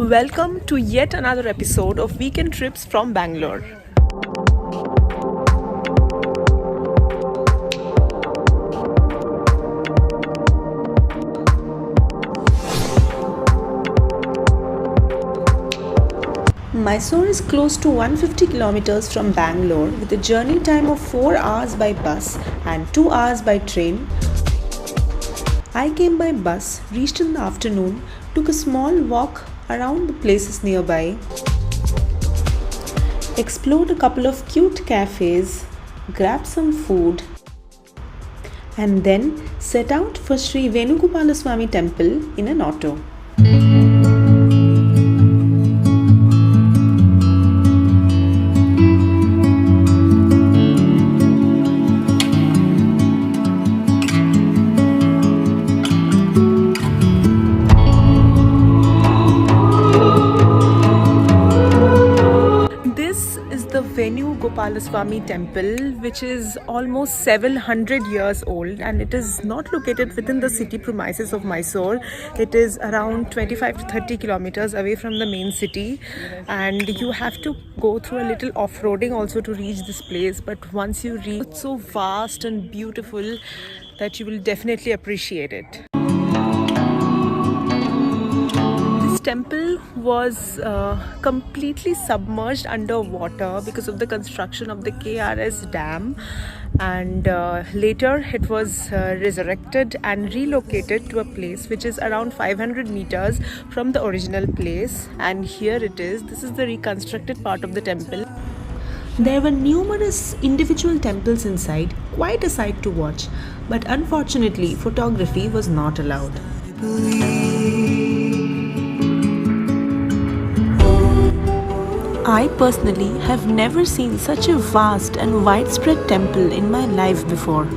Welcome to yet another episode of Weekend Trips from Bangalore. Mysore is close to 150 kilometers from Bangalore with a journey time of 4 hours by bus and 2 hours by train. I came by bus, reached in the afternoon, took a small walk around the places nearby, explored a couple of cute cafes, grabbed some food, and then set out for Sri Venugopalaswamy temple in an auto. Venugopalaswamy temple, which is almost 700 years old, and it is not located within the city premises of Mysore. It is around 25 to 30 kilometers away from the main city, and you have to go through a little off-roading also to reach this place. But once you reach, it's so vast and beautiful that you will definitely appreciate it. Temple was completely submerged underwater because of the construction of the KRS dam, and later it was resurrected and relocated to a place which is around 500 meters from the original place, and here it is. This is the reconstructed part of the temple. There were numerous individual temples inside, quite a sight to watch, but unfortunately photography was not allowed. I personally have never seen such a vast and widespread temple in my life before.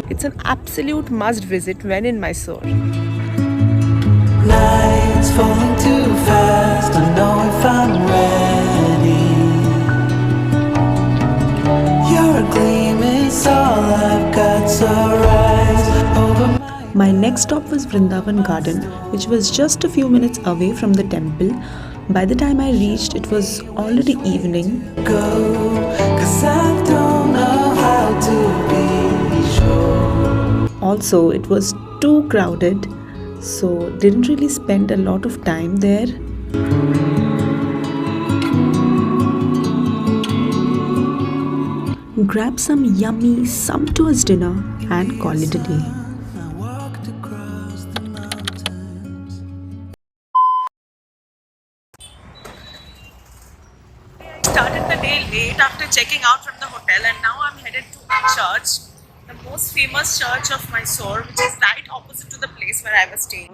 It's an absolute must visit when in Mysore. Lights falling too fast, I know if I'm ready. You're a gleam, it's all I've got, so rise over my... My next stop was Brindavan garden, which was just a few minutes away from the temple. By the time I reached, it was already evening. Go, 'cause I don't know how to be sure. Also, it was too crowded, so didn't really spend a lot of time there. Grab some yummy, sumptuous dinner and call it a day. Started the day late after checking out from the hotel, and now I'm headed to a church, the most famous church of Mysore, which is right opposite to the place where I was staying.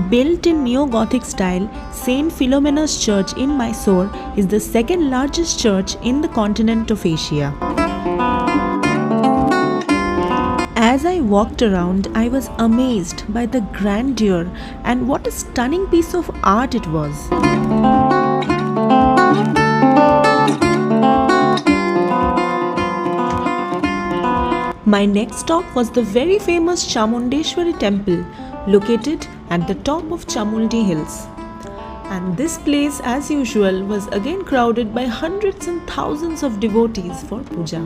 Built in neo-Gothic style, Saint Philomena's Church in Mysore is the second largest church in the continent of Asia. As I walked around, I was amazed by the grandeur and what a stunning piece of art it was. My next stop was the very famous Chamundeshwari temple, located at the top of Chamundi Hills. And this place, as usual, was again crowded by hundreds and thousands of devotees for puja.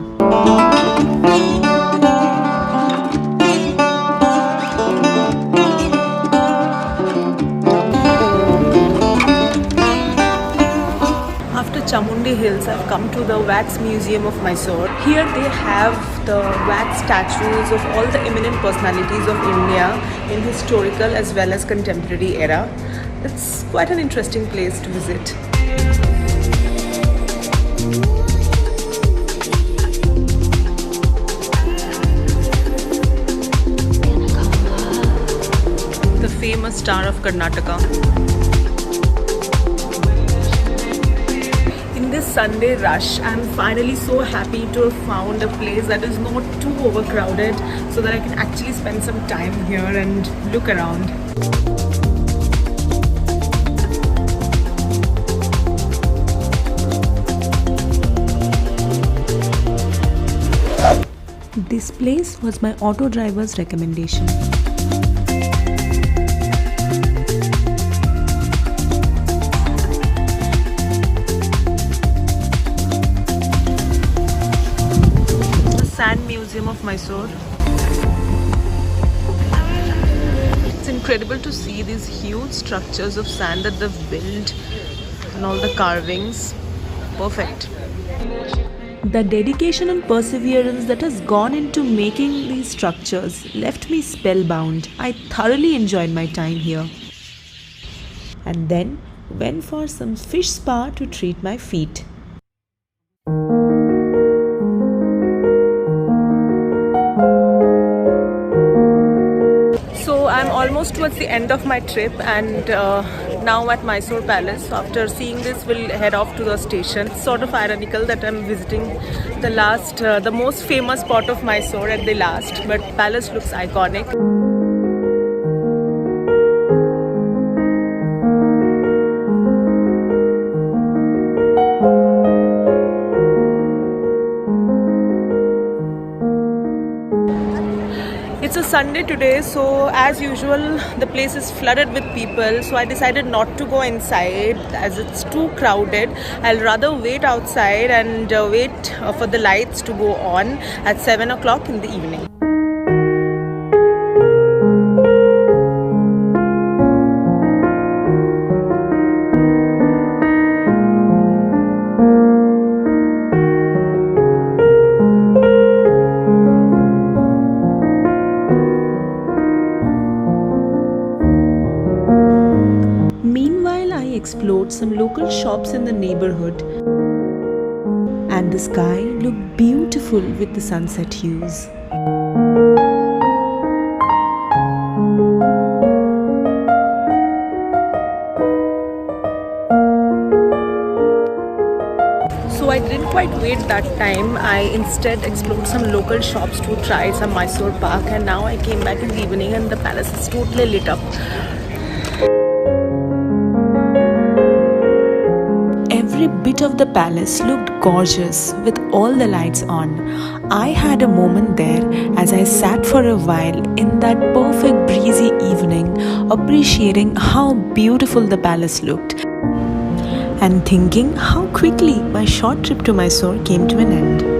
After Chamundi Hills, I've come to the Wax Museum of Mysore. Here they have the wax statues of all the eminent personalities of India in historical as well as contemporary era. It's quite an interesting place to visit. The famous star of Karnataka. In this Sunday rush, I'm finally so happy to have found a place that is not too overcrowded, so that I can actually spend some time here and look around. This place was my auto driver's recommendation. The Sand Museum of Mysore. It's incredible to see these huge structures of sand that they've built and all the carvings. Perfect. The dedication and perseverance that has gone into making these structures left me spellbound. I thoroughly enjoyed my time here. And then went for some fish spa to treat my feet. So I'm almost towards the end of my trip and now at Mysore Palace. So after seeing this, we'll head off to the station. It's sort of ironical that I'm visiting the most famous spot of Mysore at the last, but Palace looks iconic. It's a Sunday today, so as usual the place is flooded with people, so I decided not to go inside as it's too crowded. I'll rather wait outside and wait for the lights to go on at 7 o'clock in the evening. Explored some local shops in the neighborhood, and the sky looked beautiful with the sunset hues. So I didn't quite wait that time. I instead explored some local shops to try some Mysore Pak, and now I came back in the evening and the palace is totally lit up. Every bit of the palace looked gorgeous with all the lights on. I had a moment there as I sat for a while in that perfect breezy evening, appreciating how beautiful the palace looked and thinking how quickly my short trip to Mysore came to an end.